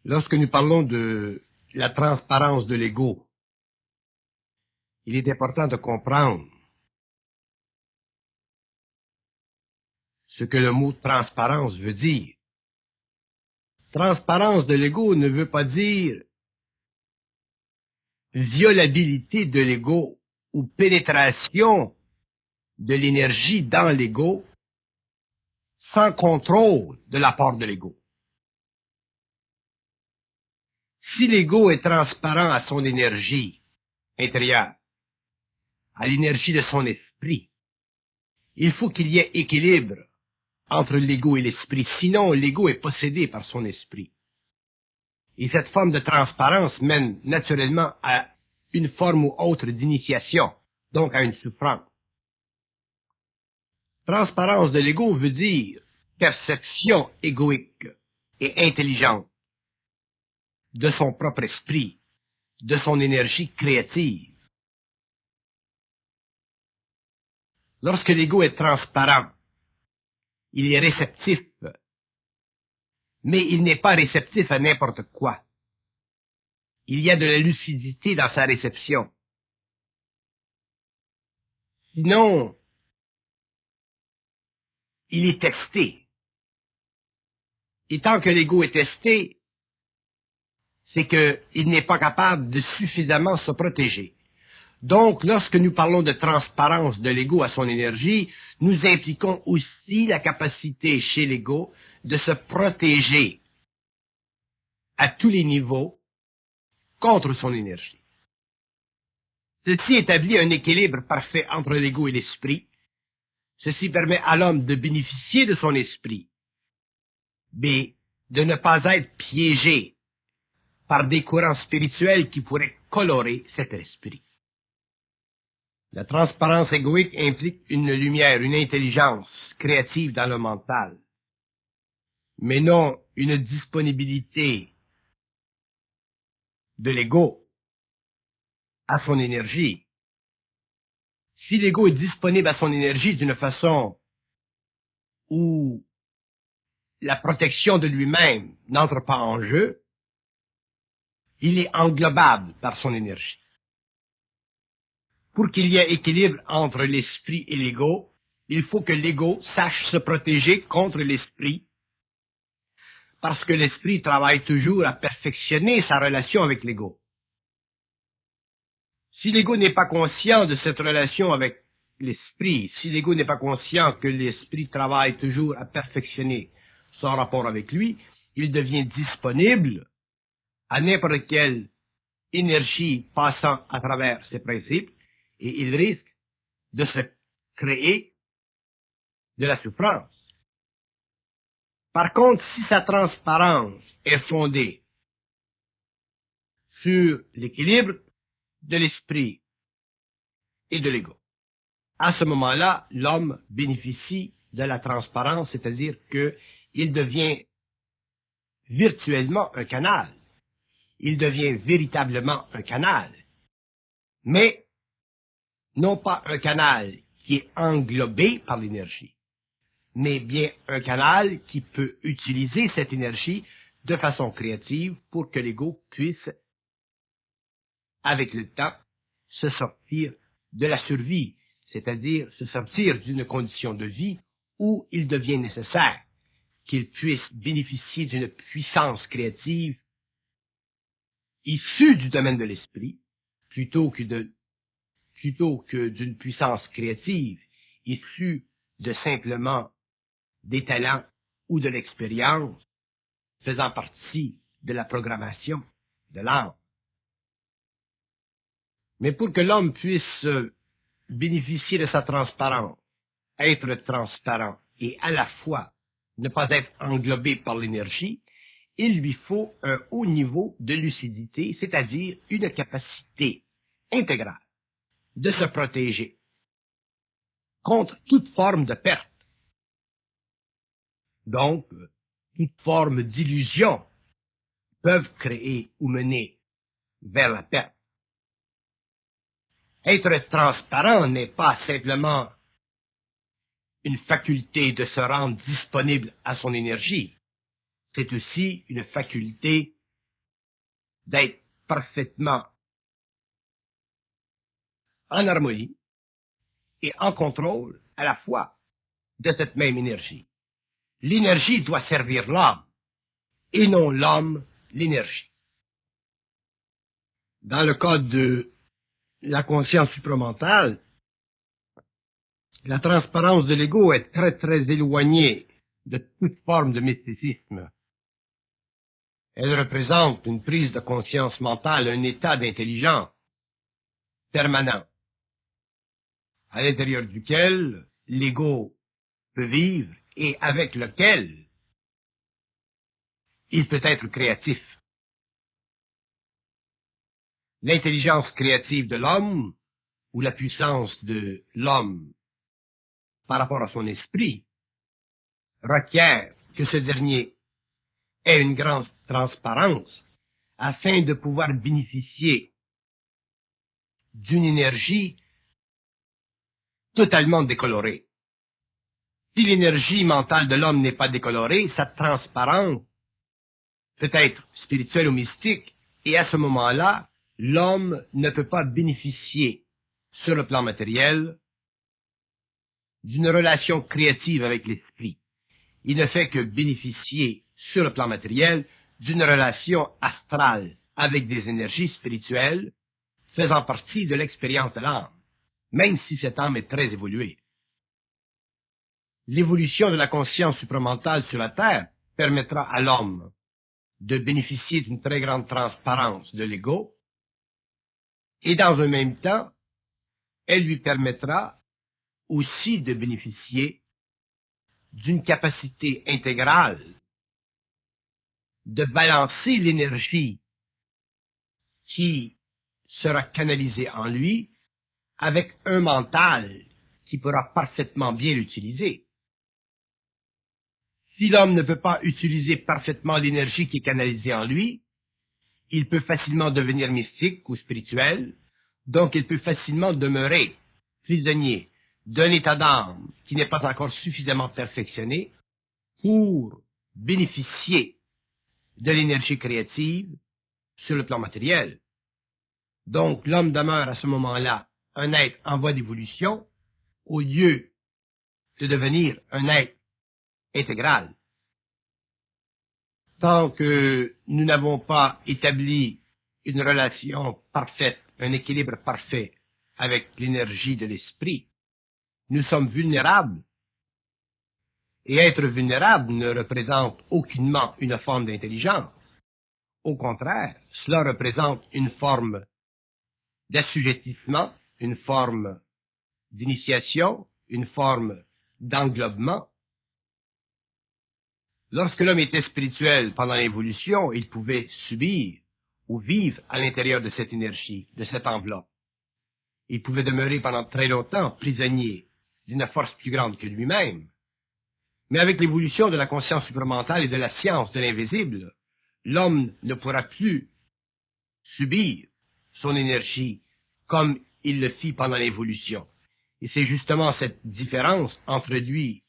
Lorsque nous parlons de la transparence de l'ego, il est important de comprendre ce que le mot transparence veut dire. Transparence de l'ego ne veut pas dire violabilité de l'ego ou pénétration de l'énergie dans l'ego sans contrôle de la part de l'ego. Si l'ego est transparent à son énergie intérieure, à l'énergie de son esprit, il faut qu'il y ait équilibre entre l'ego et l'esprit, sinon l'ego est possédé par son esprit. Et cette forme de transparence mène naturellement à une forme ou autre d'initiation, donc à une souffrance. Transparence de l'ego veut dire perception égoïque et intelligente de son propre esprit, de son énergie créative. Lorsque l'ego est transparent, il est réceptif, mais il n'est pas réceptif à n'importe quoi. Il y a de la lucidité dans sa réception. Sinon, il est testé. Et tant que l'ego est testé, c'est qu'il n'est pas capable de suffisamment se protéger. Donc, lorsque nous parlons de transparence de l'ego à son énergie, nous impliquons aussi la capacité chez l'ego de se protéger à tous les niveaux contre son énergie. Ceci établit un équilibre parfait entre l'ego et l'esprit. Ceci permet à l'homme de bénéficier de son esprit, mais de ne pas être piégé par des courants spirituels qui pourraient colorer cet esprit. La transparence égoïque implique une lumière, une intelligence créative dans le mental, mais non une disponibilité de l'ego à son énergie. Si l'ego est disponible à son énergie d'une façon où la protection de lui-même n'entre pas en jeu, il est englobable par son énergie. Pour qu'il y ait équilibre entre l'esprit et l'ego, il faut que l'ego sache se protéger contre l'esprit, parce que l'esprit travaille toujours à perfectionner sa relation avec l'ego. Si l'ego n'est pas conscient de cette relation avec l'esprit, si l'ego n'est pas conscient que l'esprit travaille toujours à perfectionner son rapport avec lui, il devient disponible à n'importe quelle énergie passant à travers ses principes, et il risque de se créer de la souffrance. Par contre, si sa transparence est fondée sur l'équilibre de l'esprit et de l'ego, à ce moment-là, l'homme bénéficie de la transparence, c'est-à-dire qu'il devient virtuellement un canal. Il devient véritablement un canal, mais non pas un canal qui est englobé par l'énergie, mais bien un canal qui peut utiliser cette énergie de façon créative pour que l'ego puisse, avec le temps, se sortir de la survie, c'est-à-dire se sortir d'une condition de vie où il devient nécessaire qu'il puisse bénéficier d'une puissance créative issue du domaine de l'esprit, plutôt que d'une puissance créative issue de simplement des talents ou de l'expérience faisant partie de la programmation de l'âme. Mais pour que l'homme puisse bénéficier de sa transparence, être transparent et à la fois ne pas être englobé par l'énergie, il lui faut un haut niveau de lucidité, c'est-à-dire une capacité intégrale de se protéger contre toute forme de perte. Donc, toute forme d'illusion peuvent créer ou mener vers la perte. Être transparent n'est pas simplement une faculté de se rendre disponible à son énergie, c'est aussi une faculté d'être parfaitement en harmonie et en contrôle à la fois de cette même énergie. L'énergie doit servir l'homme et non l'homme l'énergie. Dans le cas de la conscience supramentale, la transparence de l'ego est très très éloignée de toute forme de mysticisme. Elle représente une prise de conscience mentale, un état d'intelligence permanent, à l'intérieur duquel l'ego peut vivre et avec lequel il peut être créatif. L'intelligence créative de l'homme, ou la puissance de l'homme par rapport à son esprit, requiert que ce dernier ait une grande transparence afin de pouvoir bénéficier d'une énergie totalement décolorée. Si l'énergie mentale de l'homme n'est pas décolorée, sa transparence peut être spirituelle ou mystique, et à ce moment-là, l'homme ne peut pas bénéficier sur le plan matériel d'une relation créative avec l'esprit. Il ne fait que bénéficier sur le plan matériel d'une relation astrale avec des énergies spirituelles faisant partie de l'expérience de l'âme, même si cette âme est très évoluée. L'évolution de la conscience supramentale sur la Terre permettra à l'homme de bénéficier d'une très grande transparence de l'ego, et dans un même temps, elle lui permettra aussi de bénéficier d'une capacité intégrale de balancer l'énergie qui sera canalisée en lui avec un mental qui pourra parfaitement bien l'utiliser. Si l'homme ne peut pas utiliser parfaitement l'énergie qui est canalisée en lui, il peut facilement devenir mystique ou spirituel, donc il peut facilement demeurer prisonnier d'un état d'âme qui n'est pas encore suffisamment perfectionné pour bénéficier de l'énergie créative sur le plan matériel. Donc l'homme demeure à ce moment-là un être en voie d'évolution au lieu de devenir un être intégral. Tant que nous n'avons pas établi une relation parfaite, un équilibre parfait avec l'énergie de l'esprit, nous sommes vulnérables. Et être vulnérable ne représente aucunement une forme d'intelligence. Au contraire, cela représente une forme d'assujettissement, une forme d'initiation, une forme d'englobement. Lorsque l'homme était spirituel pendant l'évolution, il pouvait subir ou vivre à l'intérieur de cette énergie, de cette enveloppe. Il pouvait demeurer pendant très longtemps prisonnier d'une force plus grande que lui-même. Mais avec l'évolution de la conscience supramentale et de la science de l'invisible, l'homme ne pourra plus subir son énergie comme il le fit pendant l'évolution. Et c'est justement cette différence entre lui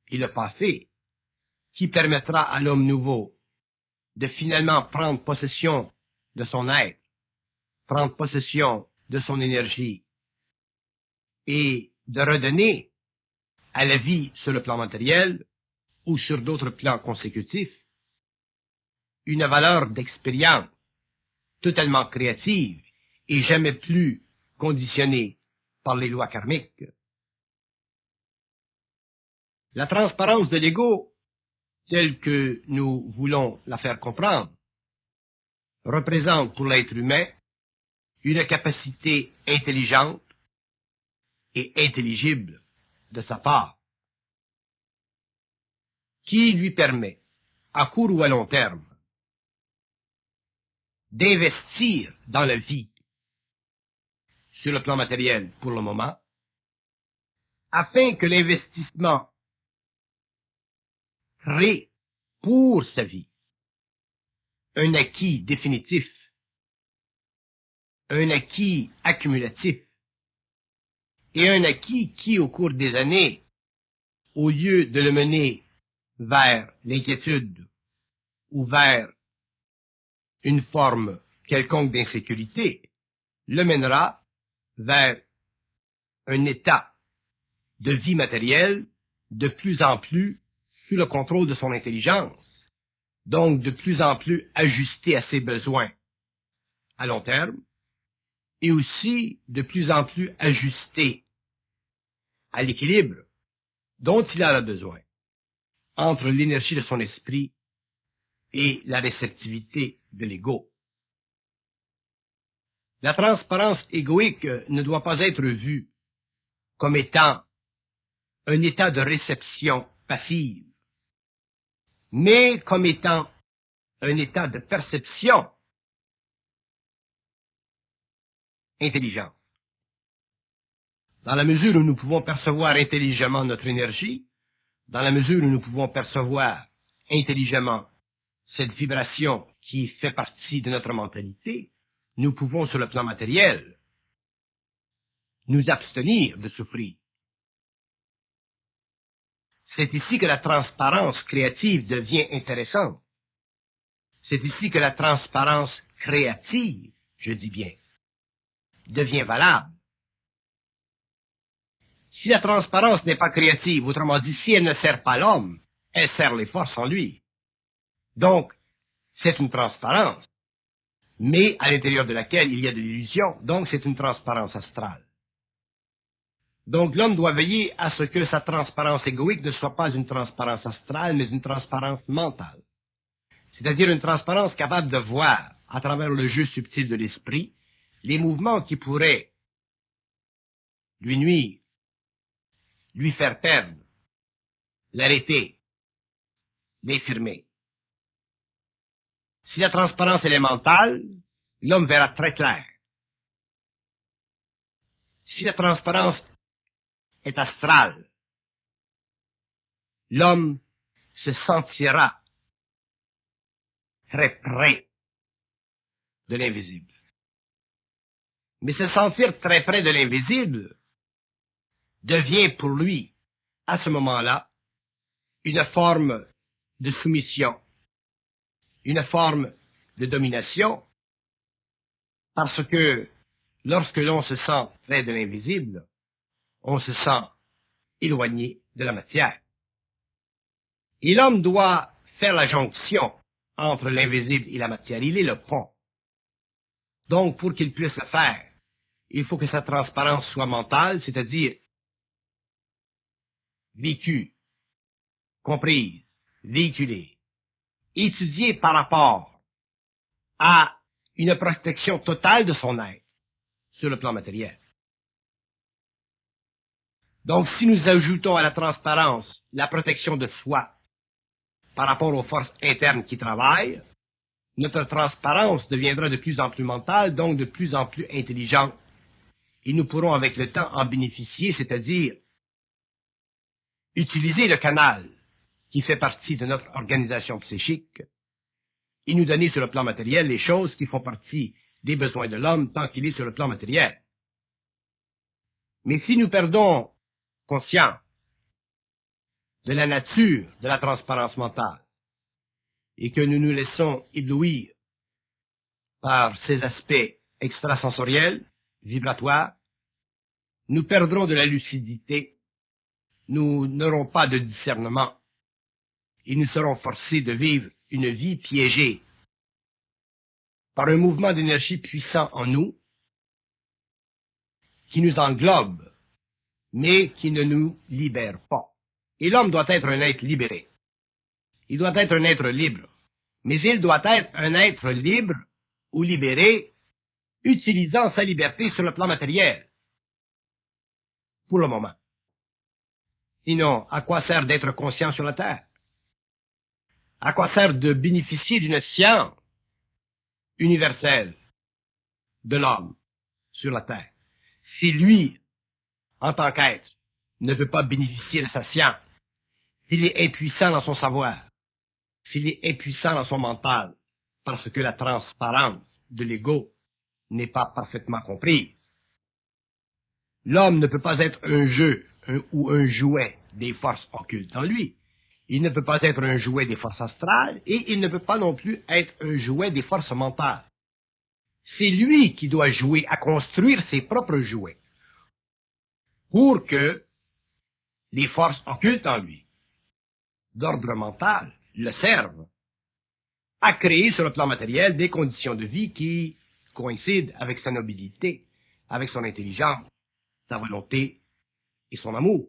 et le passé qui permettra à l'homme nouveau de finalement prendre possession de son être, prendre possession de son énergie et de redonner à la vie sur le plan matériel ou sur d'autres plans consécutifs une valeur d'expérience totalement créative et jamais plus conditionnée par les lois karmiques. La transparence de l'ego, telle que nous voulons la faire comprendre, représente pour l'être humain une capacité intelligente et intelligible de sa part, qui lui permet, à court ou à long terme, d'investir dans la vie sur le plan matériel pour le moment, afin que l'investissement crée pour sa vie un acquis définitif, un acquis accumulatif, et un acquis qui, au cours des années, au lieu de le mener vers l'inquiétude ou vers une forme quelconque d'insécurité, le mènera vers un état de vie matérielle de plus en plus sous le contrôle de son intelligence, donc de plus en plus ajusté à ses besoins à long terme, et aussi de plus en plus ajusté à l'équilibre dont il a besoin entre l'énergie de son esprit et la réceptivité de l'ego. La transparence égoïque ne doit pas être vue comme étant un état de réception passive, mais comme étant un état de perception intelligente. Dans la mesure où nous pouvons percevoir intelligemment notre énergie, dans la mesure où nous pouvons percevoir intelligemment cette vibration qui fait partie de notre mentalité, nous pouvons, sur le plan matériel, nous abstenir de souffrir. C'est ici que la transparence créative devient intéressante. C'est ici que la transparence créative, je dis bien, devient valable. Si la transparence n'est pas créative, autrement dit, si elle ne sert pas l'homme, elle sert les forces en lui. Donc, c'est une transparence, mais à l'intérieur de laquelle il y a de l'illusion, donc c'est une transparence astrale. Donc l'homme doit veiller à ce que sa transparence égoïque ne soit pas une transparence astrale, mais une transparence mentale. C'est-à-dire une transparence capable de voir, à travers le jeu subtil de l'esprit, les mouvements qui pourraient lui nuire, lui faire perdre, l'arrêter, l'infirmer. Si la transparence elle est mentale, l'homme verra très clair. Si la transparence est astrale, l'homme se sentira très près de l'invisible. Mais se sentir très près de l'invisible devient pour lui, à ce moment-là, une forme de soumission, une forme de domination, parce que lorsque l'on se sent près de l'invisible, on se sent éloigné de la matière. Et l'homme doit faire la jonction entre l'invisible et la matière. Il est le pont. Donc, pour qu'il puisse le faire, il faut que sa transparence soit mentale, c'est-à-dire vécue, comprise, véhiculée, étudiée par rapport à une protection totale de son être sur le plan matériel. Donc, si nous ajoutons à la transparence la protection de soi par rapport aux forces internes qui travaillent, notre transparence deviendra de plus en plus mentale, donc de plus en plus intelligente. Et nous pourrons avec le temps en bénéficier, c'est-à-dire utiliser le canal qui fait partie de notre organisation psychique et nous donner sur le plan matériel les choses qui font partie des besoins de l'homme tant qu'il est sur le plan matériel. Mais si nous perdons conscience de la nature de la transparence mentale et que nous nous laissons éblouir par ces aspects extrasensoriels, vibratoires, nous perdrons de la lucidité, nous n'aurons pas de discernement et nous serons forcés de vivre une vie piégée par un mouvement d'énergie puissant en nous qui nous englobe, mais qui ne nous libère pas. Et l'homme doit être un être libéré. Il doit être un être libre. Mais il doit être un être libre ou libéré utilisant sa liberté sur le plan matériel. Pour le moment. Sinon, à quoi sert d'être conscient sur la Terre? À quoi sert de bénéficier d'une science universelle de l'homme sur la Terre? Si lui, en tant qu'être, ne peut pas bénéficier de sa science, s'il est impuissant dans son savoir, s'il est impuissant dans son mental, parce que la transparence de l'ego n'est pas parfaitement comprise. L'homme ne peut pas être un jeu ou un jouet des forces occultes en lui. Il ne peut pas être un jouet des forces astrales et il ne peut pas non plus être un jouet des forces mentales. C'est lui qui doit jouer à construire ses propres jouets pour que les forces occultes en lui, d'ordre mental, le servent à créer sur le plan matériel des conditions de vie qui coïncident avec sa nobilité, avec son intelligence, sa volonté et son amour.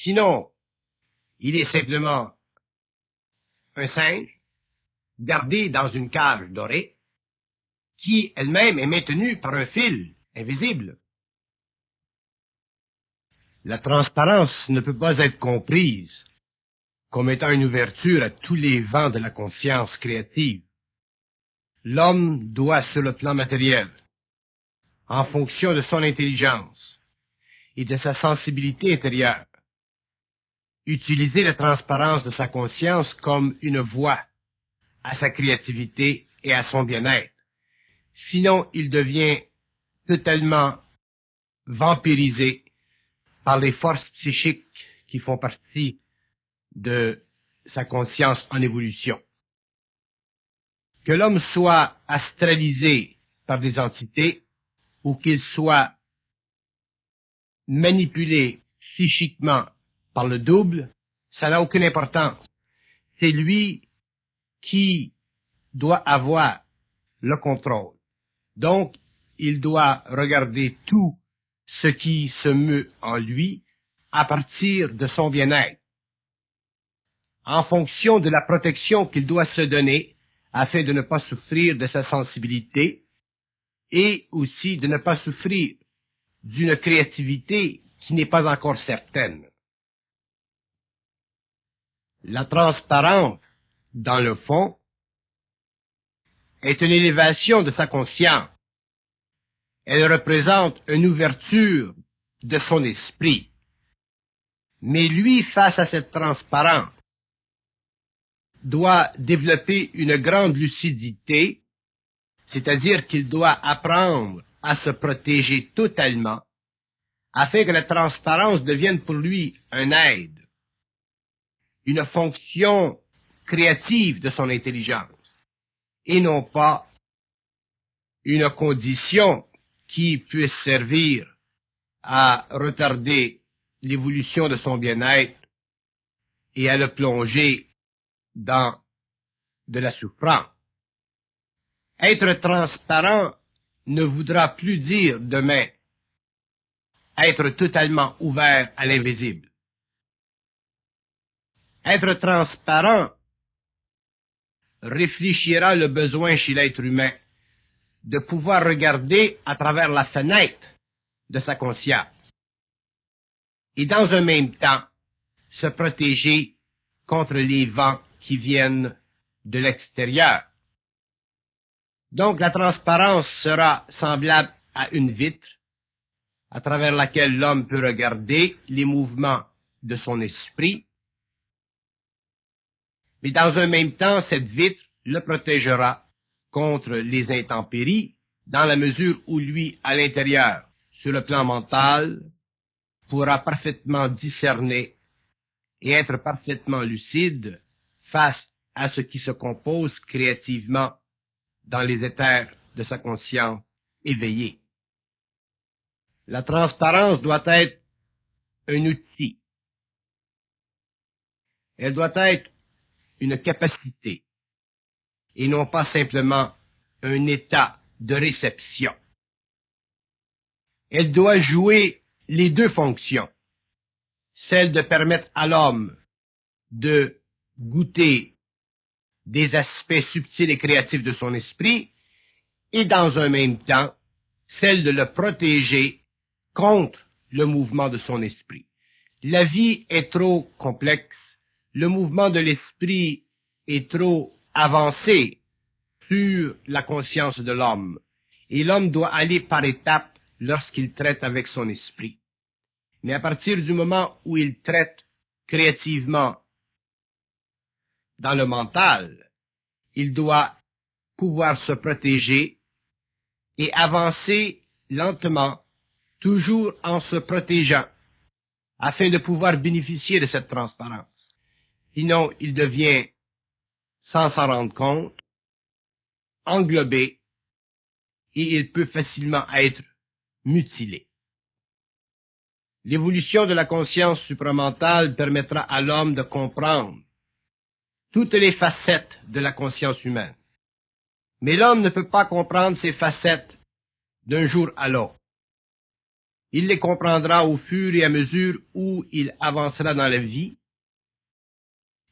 Sinon, il est simplement un singe gardé dans une cage dorée qui elle-même est maintenue par un fil invisible. La transparence ne peut pas être comprise comme étant une ouverture à tous les vents de la conscience créative. L'homme doit, sur le plan matériel, en fonction de son intelligence et de sa sensibilité intérieure, utiliser la transparence de sa conscience comme une voie à sa créativité et à son bien-être. Sinon, il devient totalement vampirisé par les forces psychiques qui font partie de sa conscience en évolution. Que l'homme soit astralisé par des entités ou qu'il soit manipulé psychiquement par le double, ça n'a aucune importance. C'est lui qui doit avoir le contrôle. Donc, il doit regarder tout ce qui se meut en lui à partir de son bien-être, en fonction de la protection qu'il doit se donner afin de ne pas souffrir de sa sensibilité et aussi de ne pas souffrir d'une créativité qui n'est pas encore certaine. La transparence, dans le fond, est une élévation de sa conscience. Elle représente une ouverture de son esprit. Mais lui, face à cette transparence, doit développer une grande lucidité, c'est-à-dire qu'il doit apprendre à se protéger totalement, afin que la transparence devienne pour lui un aide, une fonction créative de son intelligence, et non pas une condition qui puisse servir à retarder l'évolution de son bien-être et à le plonger dans de la souffrance. Être transparent ne voudra plus dire demain être totalement ouvert à l'invisible. Être transparent réfléchira le besoin chez l'être humain de pouvoir regarder à travers la fenêtre de sa conscience et dans un même temps se protéger contre les vents qui viennent de l'extérieur. Donc la transparence sera semblable à une vitre à travers laquelle l'homme peut regarder les mouvements de son esprit, mais dans un même temps, cette vitre le protégera contre les intempéries dans la mesure où lui, à l'intérieur, sur le plan mental, pourra parfaitement discerner et être parfaitement lucide face à ce qui se compose créativement dans les éthers de sa conscience éveillée. La transparence doit être un outil. Elle doit être une capacité et non pas simplement un état de réception. Elle doit jouer les deux fonctions, celle de permettre à l'homme de goûter des aspects subtils et créatifs de son esprit et dans un même temps, celle de le protéger contre le mouvement de son esprit. La vie est trop complexe, le mouvement de l'esprit est trop avancé sur la conscience de l'homme, et l'homme doit aller par étapes lorsqu'il traite avec son esprit. Mais à partir du moment où il traite créativement dans le mental, il doit pouvoir se protéger et avancer lentement, toujours en se protégeant, afin de pouvoir bénéficier de cette transparence. Sinon, il devient, sans s'en rendre compte, englobé et il peut facilement être mutilé. L'évolution de la conscience supramentale permettra à l'homme de comprendre toutes les facettes de la conscience humaine. Mais l'homme ne peut pas comprendre ces facettes d'un jour à l'autre. Il les comprendra au fur et à mesure où il avancera dans la vie.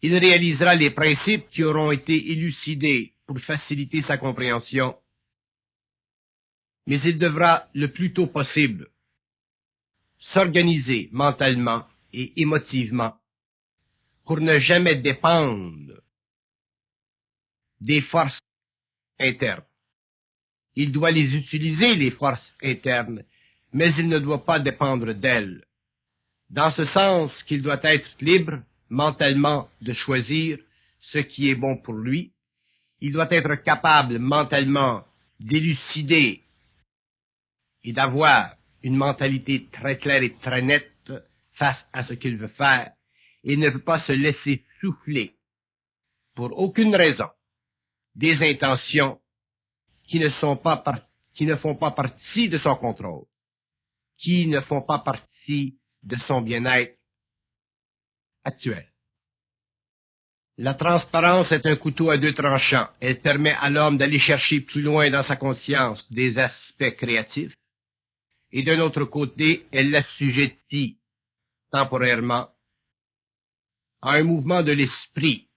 Il réalisera les principes qui auront été élucidés pour faciliter sa compréhension. Mais il devra le plus tôt possible s'organiser mentalement et émotivement pour ne jamais dépendre des forces internes. Il doit les utiliser, les forces internes, mais il ne doit pas dépendre d'elles. Dans ce sens qu'il doit être libre mentalement de choisir ce qui est bon pour lui. Il doit être capable mentalement d'élucider et d'avoir une mentalité très claire et très nette face à ce qu'il veut faire. Il ne peut pas se laisser souffler pour aucune raison des intentions qui ne font pas partie de son contrôle, qui ne font pas partie de son bien-être actuel. La transparence est un couteau à deux tranchants. Elle permet à l'homme d'aller chercher plus loin dans sa conscience des aspects créatifs. Et d'un autre côté, elle l'assujettit temporairement à un mouvement de l'esprit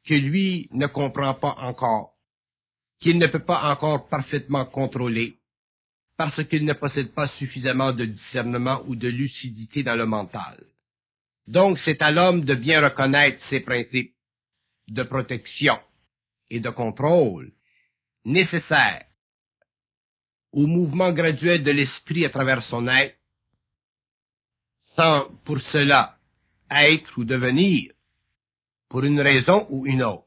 que lui ne comprend pas encore, qu'il ne peut pas encore parfaitement contrôler, parce qu'il ne possède pas suffisamment de discernement ou de lucidité dans le mental. Donc, c'est à l'homme de bien reconnaître ses principes de protection et de contrôle nécessaires au mouvement graduel de l'esprit à travers son être, sans pour cela être ou devenir, pour une raison ou une autre,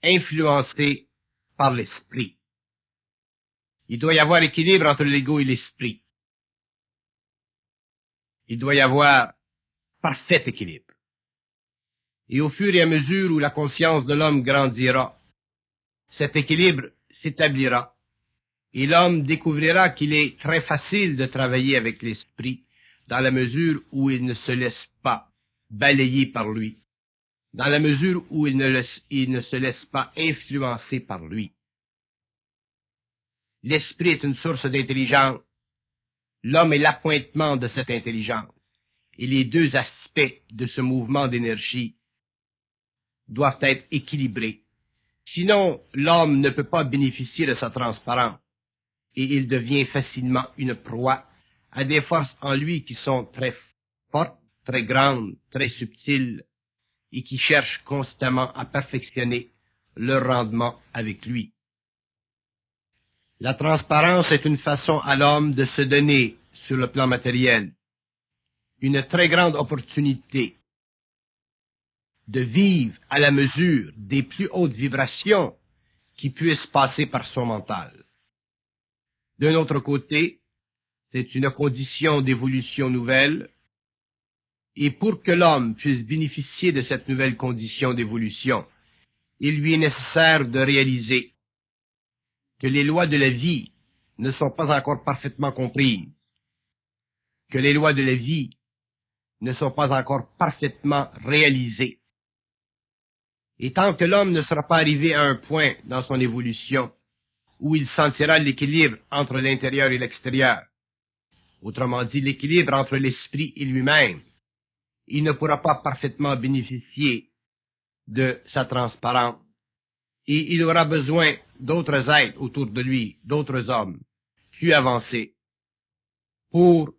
influencé par l'esprit. Il doit y avoir équilibre entre l'ego et l'esprit. Il doit y avoir parfait équilibre. Et au fur et à mesure où la conscience de l'homme grandira, cet équilibre s'établira et l'homme découvrira qu'il est très facile de travailler avec l'esprit dans la mesure où il ne se laisse pas balayer par lui, dans la mesure où il ne se laisse pas influencer par lui. L'esprit est une source d'intelligence. L'homme est l'appointement de cette intelligence. Et les deux aspects de ce mouvement d'énergie doivent être équilibrés. Sinon, l'homme ne peut pas bénéficier de sa transparence et il devient facilement une proie à des forces en lui qui sont très fortes, très grandes, très subtiles et qui cherchent constamment à perfectionner leur rendement avec lui. La transparence est une façon à l'homme de se donner, sur le plan matériel, une très grande opportunité de vivre à la mesure des plus hautes vibrations qui puissent passer par son mental. D'un autre côté, c'est une condition d'évolution nouvelle, et pour que l'homme puisse bénéficier de cette nouvelle condition d'évolution, il lui est nécessaire de réaliser que les lois de la vie ne sont pas encore parfaitement comprises, que les lois de la vie ne sont pas encore parfaitement réalisées. Et tant que l'homme ne sera pas arrivé à un point dans son évolution où il sentira l'équilibre entre l'intérieur et l'extérieur, autrement dit l'équilibre entre l'esprit et lui-même, il ne pourra pas parfaitement bénéficier de sa transparence. Et il aura besoin d'autres êtres autour de lui, d'autres hommes plus avancés, pour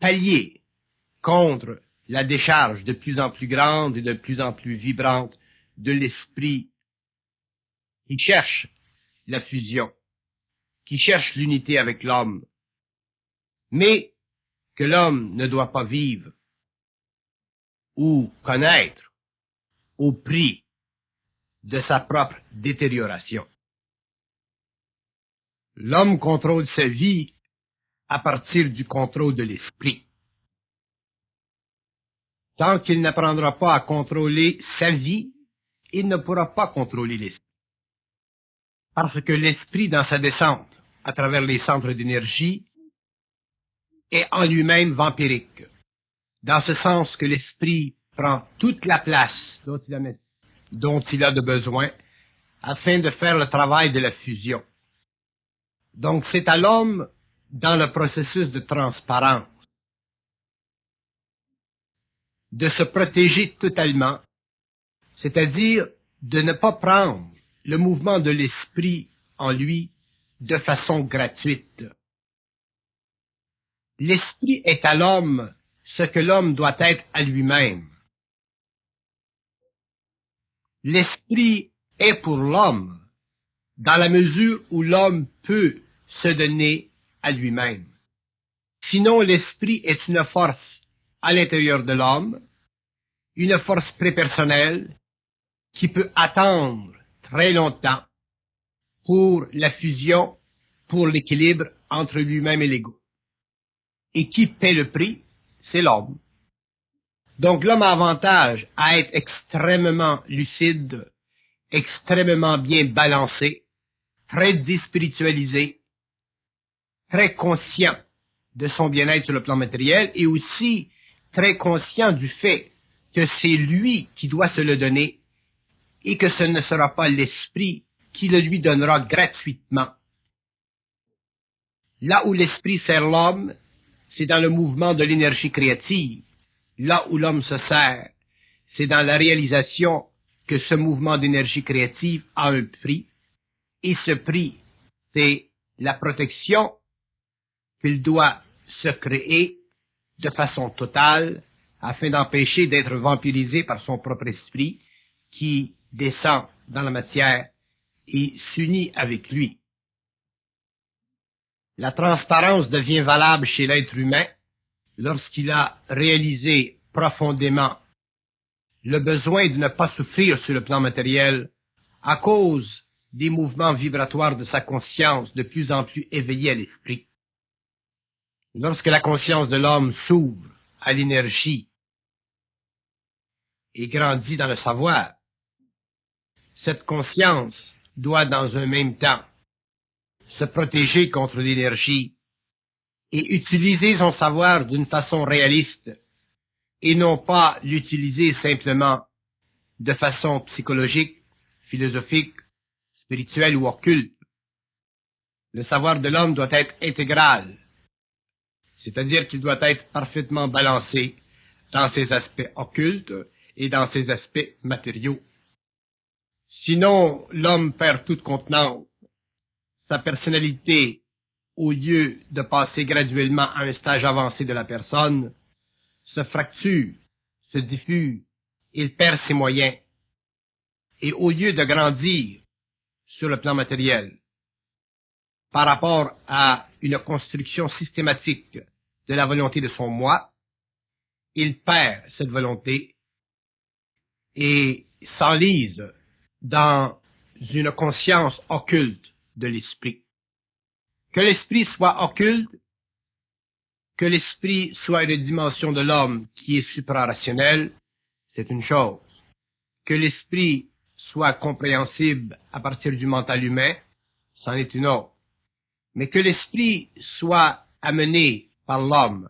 pallier contre la décharge de plus en plus grande et de plus en plus vibrante de l'esprit qui cherche la fusion, qui cherche l'unité avec l'homme, mais que l'homme ne doit pas vivre ou connaître au prix de sa propre détérioration. L'homme contrôle sa vie à partir du contrôle de l'esprit. Tant qu'il n'apprendra pas à contrôler sa vie, il ne pourra pas contrôler l'esprit. Parce que l'esprit, dans sa descente à travers les centres d'énergie, est en lui-même vampirique. Dans ce sens que l'esprit prend toute la place dont il a de besoin afin de faire le travail de la fusion. Donc c'est à l'homme, dans le processus de transparence, de se protéger totalement, c'est-à-dire de ne pas prendre le mouvement de l'esprit en lui de façon gratuite. L'esprit est à l'homme ce que l'homme doit être à lui-même. L'esprit est pour l'homme dans la mesure où l'homme peut se donner à lui-même. Sinon, l'esprit est une force à l'intérieur de l'homme, une force prépersonnelle qui peut attendre très longtemps pour la fusion, pour l'équilibre entre lui-même et l'ego. Et qui paie le prix? C'est l'homme. Donc l'homme a avantage à être extrêmement lucide, extrêmement bien balancé, très déspiritualisé, très conscient de son bien-être sur le plan matériel et aussi très conscient du fait que c'est lui qui doit se le donner et que ce ne sera pas l'esprit qui le lui donnera gratuitement. Là où l'esprit sert l'homme, c'est dans le mouvement de l'énergie créative. Là où l'homme se sert, c'est dans la réalisation que ce mouvement d'énergie créative a un prix, et ce prix, c'est la protection qu'il doit se créer de façon totale afin d'empêcher d'être vampirisé par son propre esprit qui descend dans la matière et s'unit avec lui. La transparence devient valable chez l'être humain lorsqu'il a réalisé profondément le besoin de ne pas souffrir sur le plan matériel à cause des mouvements vibratoires de sa conscience de plus en plus éveillés à l'esprit. Lorsque la conscience de l'homme s'ouvre à l'énergie et grandit dans le savoir, cette conscience doit dans un même temps se protéger contre l'énergie et utiliser son savoir d'une façon réaliste et non pas l'utiliser simplement de façon psychologique, philosophique, spirituelle ou occulte. Le savoir de l'homme doit être intégral, c'est-à-dire qu'il doit être parfaitement balancé dans ses aspects occultes et dans ses aspects matériaux. Sinon, l'homme perd toute contenance. Sa personnalité, au lieu de passer graduellement à un stage avancé de la personne, se fracture, se diffuse, il perd ses moyens. Et au lieu de grandir sur le plan matériel, par rapport à une construction systématique de la volonté de son moi, il perd cette volonté et s'enlise dans une conscience occulte de l'esprit. Que l'esprit soit occulte, que l'esprit soit une dimension de l'homme qui est suprarationnelle, c'est une chose. Que l'esprit soit compréhensible à partir du mental humain, c'en est une autre. Mais que l'esprit soit amené par l'homme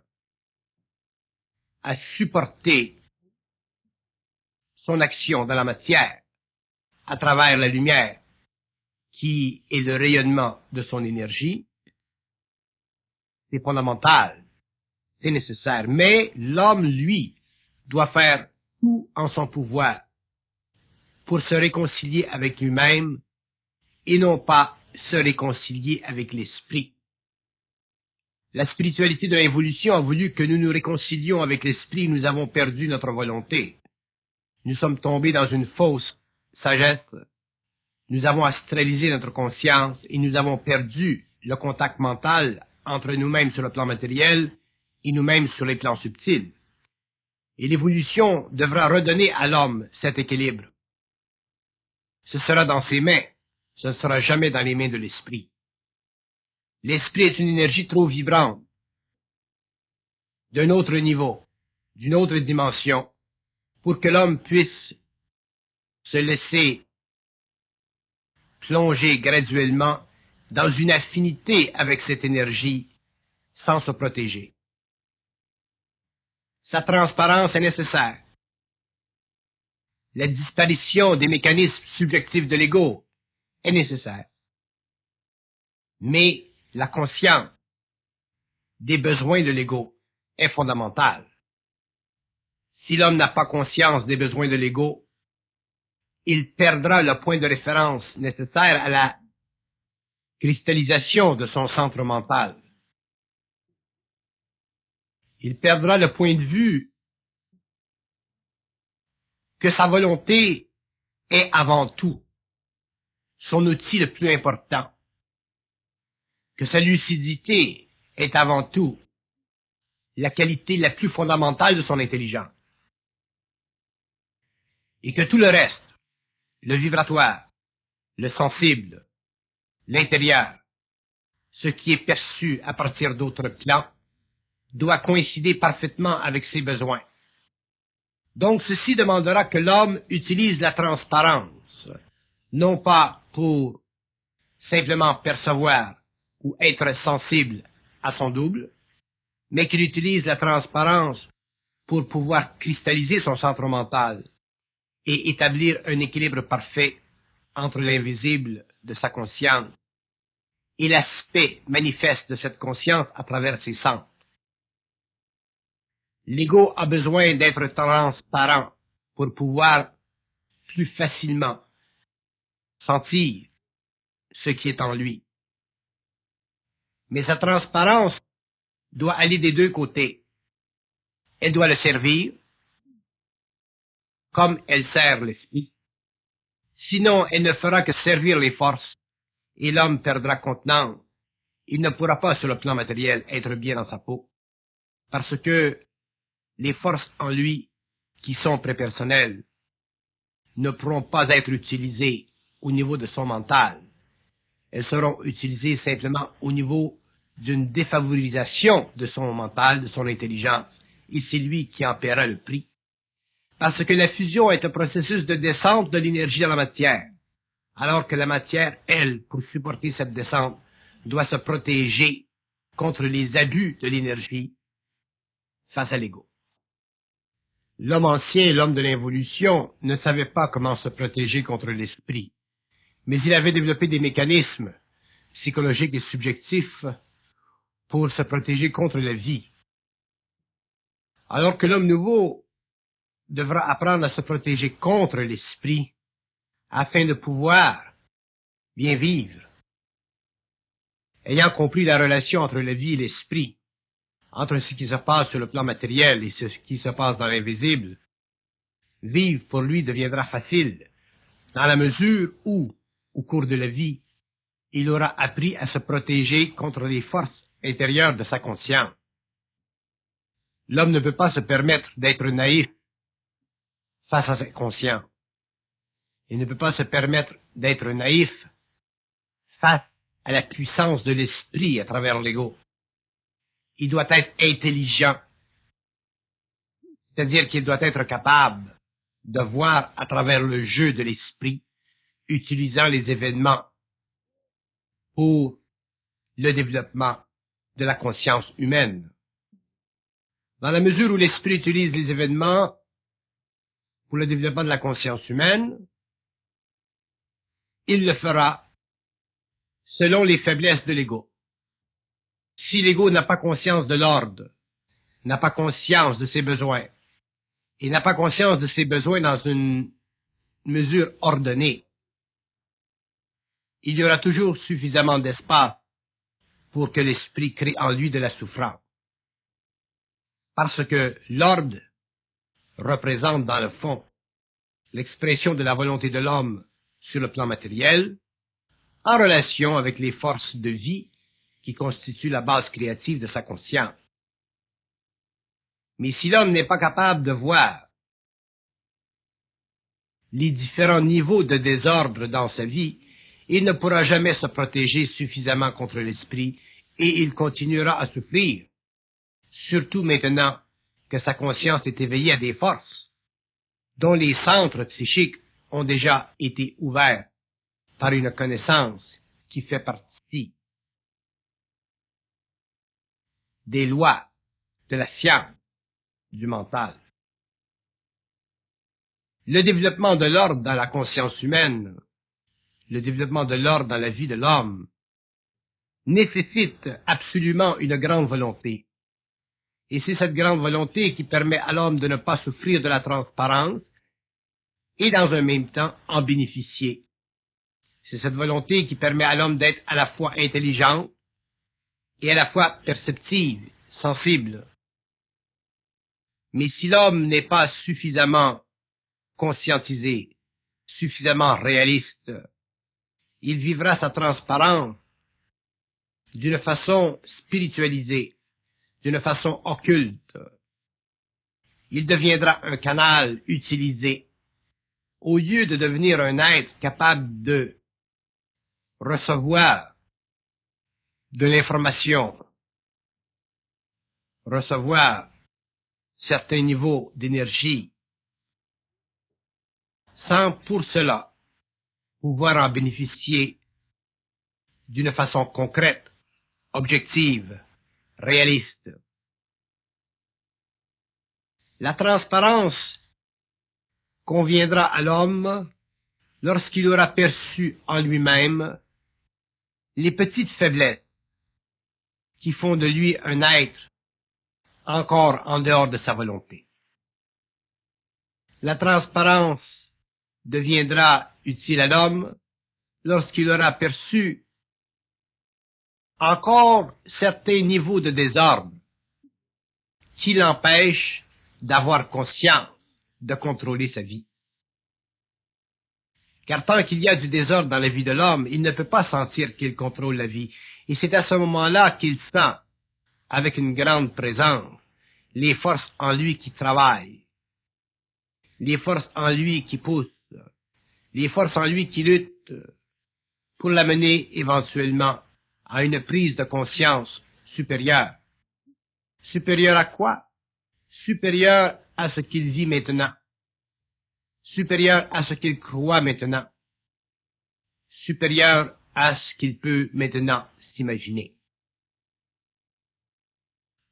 à supporter son action dans la matière à travers la lumière qui est le rayonnement de son énergie, c'est fondamental, c'est nécessaire. Mais l'homme, lui, doit faire tout en son pouvoir pour se réconcilier avec lui-même et non pas se réconcilier avec l'esprit. La spiritualité de l'évolution a voulu que nous nous réconcilions avec l'esprit, nous avons perdu notre volonté. Nous sommes tombés dans une fausse sagesse. Nous avons astralisé notre conscience et nous avons perdu le contact mental entre nous-mêmes sur le plan matériel et nous-mêmes sur les plans subtils. Et l'évolution devra redonner à l'homme cet équilibre. Ce sera dans ses mains, ce ne sera jamais dans les mains de l'esprit. L'esprit est une énergie trop vibrante, d'un autre niveau, d'une autre dimension, pour que l'homme puisse se laisser plonger graduellement dans une affinité avec cette énergie sans se protéger. Sa transparence est nécessaire. La disparition des mécanismes subjectifs de l'ego est nécessaire. Mais la conscience des besoins de l'ego est fondamentale. Si l'homme n'a pas conscience des besoins de l'ego, il perdra le point de référence nécessaire à la cristallisation de son centre mental. Il perdra le point de vue que sa volonté est avant tout son outil le plus important, que sa lucidité est avant tout la qualité la plus fondamentale de son intelligence, et que tout le reste, le vibratoire, le sensible, l'intérieur, ce qui est perçu à partir d'autres plans, doit coïncider parfaitement avec ses besoins. Donc ceci demandera que l'homme utilise la transparence, non pas pour simplement percevoir ou être sensible à son double, mais qu'il utilise la transparence pour pouvoir cristalliser son centre mental et établir un équilibre parfait entre l'invisible de sa conscience et l'aspect manifeste de cette conscience à travers ses sens. L'ego a besoin d'être transparent pour pouvoir plus facilement sentir ce qui est en lui. Mais sa transparence doit aller des deux côtés. Elle doit le servir, comme elle sert l'esprit. Sinon, elle ne fera que servir les forces, et l'homme perdra contenance. Il ne pourra pas, sur le plan matériel, être bien dans sa peau, parce que les forces en lui, qui sont prépersonnelles, ne pourront pas être utilisées au niveau de son mental. Elles seront utilisées simplement au niveau d'une défavorisation de son mental, de son intelligence, et c'est lui qui en paiera le prix. Parce que la fusion est un processus de descente de l'énergie dans la matière, alors que la matière, elle, pour supporter cette descente, doit se protéger contre les abus de l'énergie face à l'ego. L'homme ancien, l'homme de l'involution, ne savait pas comment se protéger contre l'esprit, mais il avait développé des mécanismes psychologiques et subjectifs pour se protéger contre la vie. Alors que l'homme nouveau devra apprendre à se protéger contre l'esprit afin de pouvoir bien vivre. Ayant compris la relation entre la vie et l'esprit, entre ce qui se passe sur le plan matériel et ce qui se passe dans l'invisible, vivre pour lui deviendra facile, dans la mesure où, au cours de la vie, il aura appris à se protéger contre les forces intérieures de sa conscience. L'homme ne peut pas se permettre d'être naïf face à sa conscience. Il ne peut pas se permettre d'être naïf face à la puissance de l'esprit à travers l'ego. Il doit être intelligent, c'est-à-dire qu'il doit être capable de voir à travers le jeu de l'esprit, utilisant les événements pour le développement de la conscience humaine. Dans la mesure où l'esprit utilise les événements pour le développement de la conscience humaine, il le fera selon les faiblesses de l'ego. Si l'ego n'a pas conscience de l'ordre, n'a pas conscience de ses besoins, et n'a pas conscience de ses besoins dans une mesure ordonnée, il y aura toujours suffisamment d'espace pour que l'esprit crée en lui de la souffrance. Parce que l'ordre représente dans le fond l'expression de la volonté de l'homme sur le plan matériel, en relation avec les forces de vie qui constituent la base créative de sa conscience. Mais si l'homme n'est pas capable de voir les différents niveaux de désordre dans sa vie, il ne pourra jamais se protéger suffisamment contre l'esprit et il continuera à souffrir, surtout maintenant que sa conscience est éveillée à des forces dont les centres psychiques ont déjà été ouverts par une connaissance qui fait partie des lois de la science du mental. Le développement de l'ordre dans la conscience humaine, le développement de l'ordre dans la vie de l'homme, nécessite absolument une grande volonté. Et c'est cette grande volonté qui permet à l'homme de ne pas souffrir de la transparence et dans un même temps en bénéficier. C'est cette volonté qui permet à l'homme d'être à la fois intelligent et à la fois perceptive, sensible. Mais si l'homme n'est pas suffisamment conscientisé, suffisamment réaliste, il vivra sa transparence d'une façon spiritualisée, d'une façon occulte. Il deviendra un canal utilisé au lieu de devenir un être capable de recevoir de l'information, recevoir certains niveaux d'énergie, sans pour cela pouvoir en bénéficier d'une façon concrète, objective, réaliste. La transparence conviendra à l'homme lorsqu'il aura perçu en lui-même les petites faiblesses qui font de lui un être encore en dehors de sa volonté. La transparence deviendra utile à l'homme lorsqu'il aura perçu encore certains niveaux de désordre qui l'empêchent d'avoir conscience de contrôler sa vie. Car tant qu'il y a du désordre dans la vie de l'homme, il ne peut pas sentir qu'il contrôle la vie. Et c'est à ce moment-là qu'il sent, avec une grande présence, les forces en lui qui travaillent, les forces en lui qui poussent, les forces en lui qui luttent pour l'amener éventuellement à une prise de conscience supérieure. Supérieure à quoi? Supérieure à ce qu'il vit maintenant. Supérieur à ce qu'il croit maintenant, supérieur à ce qu'il peut maintenant s'imaginer.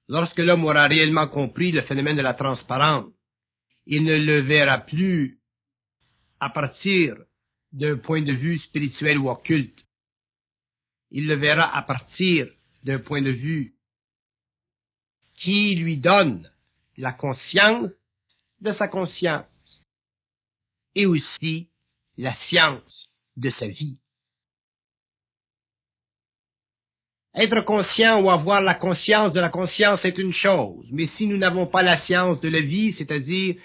Lorsque l'homme aura réellement compris le phénomène de la transparence, il ne le verra plus à partir d'un point de vue spirituel ou occulte. Il le verra à partir d'un point de vue qui lui donne la conscience de sa conscience et aussi la science de sa vie. Être conscient ou avoir la conscience de la conscience est une chose, mais si nous n'avons pas la science de la vie, c'est-à-dire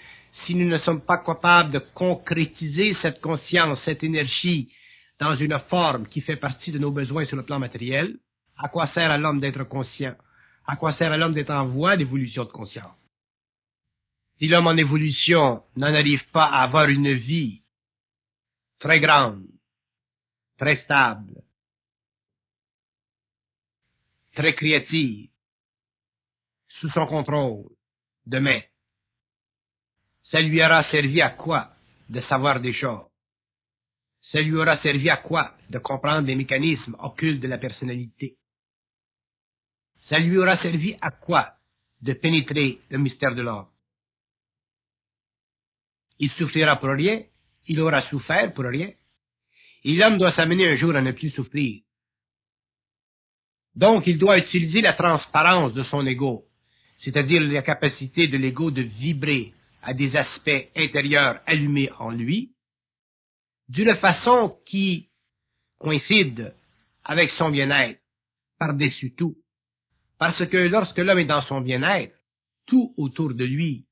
si nous ne sommes pas capables de concrétiser cette conscience, cette énergie, dans une forme qui fait partie de nos besoins sur le plan matériel, à quoi sert à l'homme d'être conscient? À quoi sert à l'homme d'être en voie d'évolution de conscience? Si l'homme en évolution n'en arrive pas à avoir une vie très grande, très stable, très créative, sous son contrôle, demain, ça lui aura servi à quoi de savoir des choses? Ça lui aura servi à quoi de comprendre les mécanismes occultes de la personnalité? Ça lui aura servi à quoi de pénétrer le mystère de l'homme? Il souffrira pour rien, il aura souffert pour rien, et l'homme doit s'amener un jour à ne plus souffrir. Donc, il doit utiliser la transparence de son ego, c'est-à-dire la capacité de l'ego de vibrer à des aspects intérieurs allumés en lui, d'une façon qui coïncide avec son bien-être, par-dessus tout. Parce que lorsque l'homme est dans son bien-être, tout autour de lui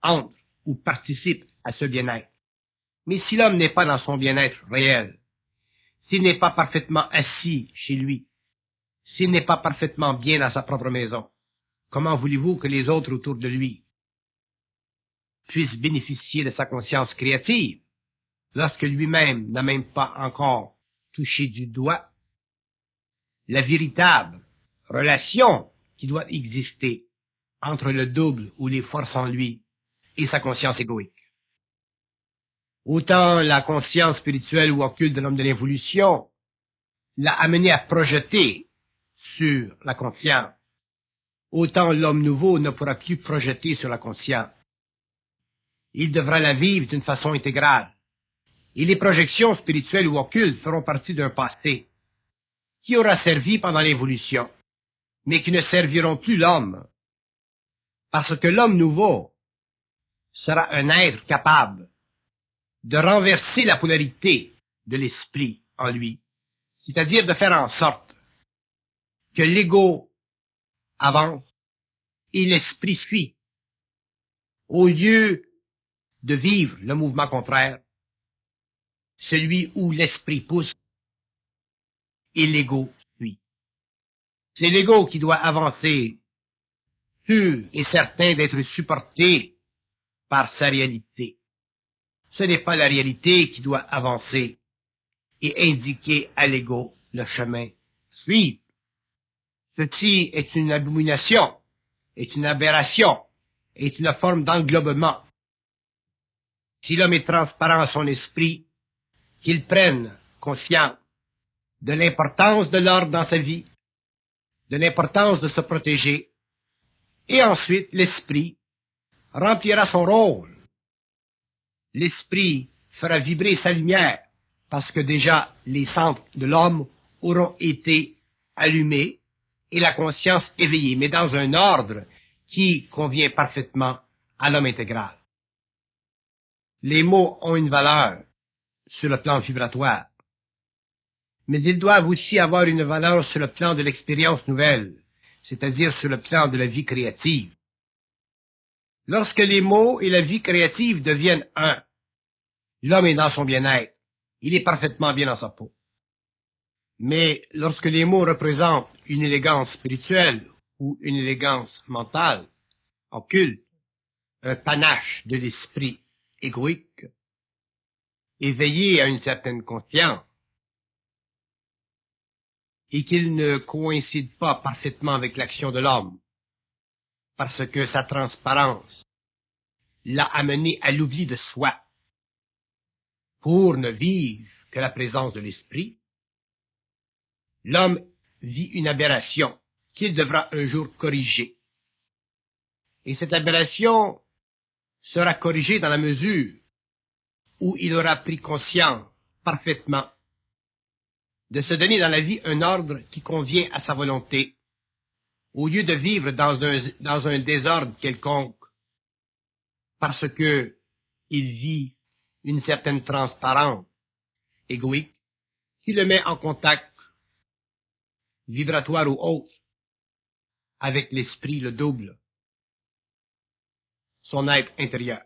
entre ou participe à ce bien-être. Mais si l'homme n'est pas dans son bien-être réel, s'il n'est pas parfaitement assis chez lui, s'il n'est pas parfaitement bien dans sa propre maison, comment voulez-vous que les autres autour de lui puissent bénéficier de sa conscience créative lorsque lui-même n'a même pas encore touché du doigt la véritable relation qui doit exister entre le double ou les forces en lui et sa conscience égoïque? Autant la conscience spirituelle ou occulte de l'homme de l'évolution l'a amené à projeter sur la conscience, autant l'homme nouveau ne pourra plus projeter sur la conscience. Il devra la vivre d'une façon intégrale. Et les projections spirituelles ou occultes feront partie d'un passé qui aura servi pendant l'évolution, mais qui ne serviront plus l'homme, parce que l'homme nouveau sera un être capable de renverser la polarité de l'esprit en lui, c'est-à-dire de faire en sorte que l'ego avance et l'esprit suit, au lieu de vivre le mouvement contraire, celui où l'esprit pousse et l'ego suit. C'est l'ego qui doit avancer, sûr et certain d'être supporté par sa réalité. Ce n'est pas la réalité qui doit avancer et indiquer à l'ego le chemin à suivre. Ceci est une abomination, est une aberration, est une forme d'englobement. Si l'homme est transparent à son esprit, qu'il prenne conscience de l'importance de l'ordre dans sa vie, de l'importance de se protéger, et ensuite l'esprit remplira son rôle. L'esprit fera vibrer sa lumière, parce que déjà les centres de l'homme auront été allumés et la conscience éveillée, mais dans un ordre qui convient parfaitement à l'homme intégral. Les mots ont une valeur sur le plan vibratoire, mais ils doivent aussi avoir une valeur sur le plan de l'expérience nouvelle, c'est-à-dire sur le plan de la vie créative. Lorsque les mots et la vie créative deviennent un, l'homme est dans son bien-être, il est parfaitement bien dans sa peau. Mais lorsque les mots représentent une élégance spirituelle ou une élégance mentale, occulte, un panache de l'esprit égoïque, éveillé à une certaine conscience, et qu'il ne coïncide pas parfaitement avec l'action de l'homme, parce que sa transparence l'a amené à l'oubli de soi, pour ne vivre que la présence de l'esprit, l'homme vit une aberration qu'il devra un jour corriger. Et cette aberration sera corrigée dans la mesure où il aura pris conscience parfaitement de se donner dans la vie un ordre qui convient à sa volonté, au lieu de vivre dans un désordre quelconque, parce que il vit une certaine transparence égoïque qui le met en contact vibratoire ou autre avec l'esprit le double, son être intérieur.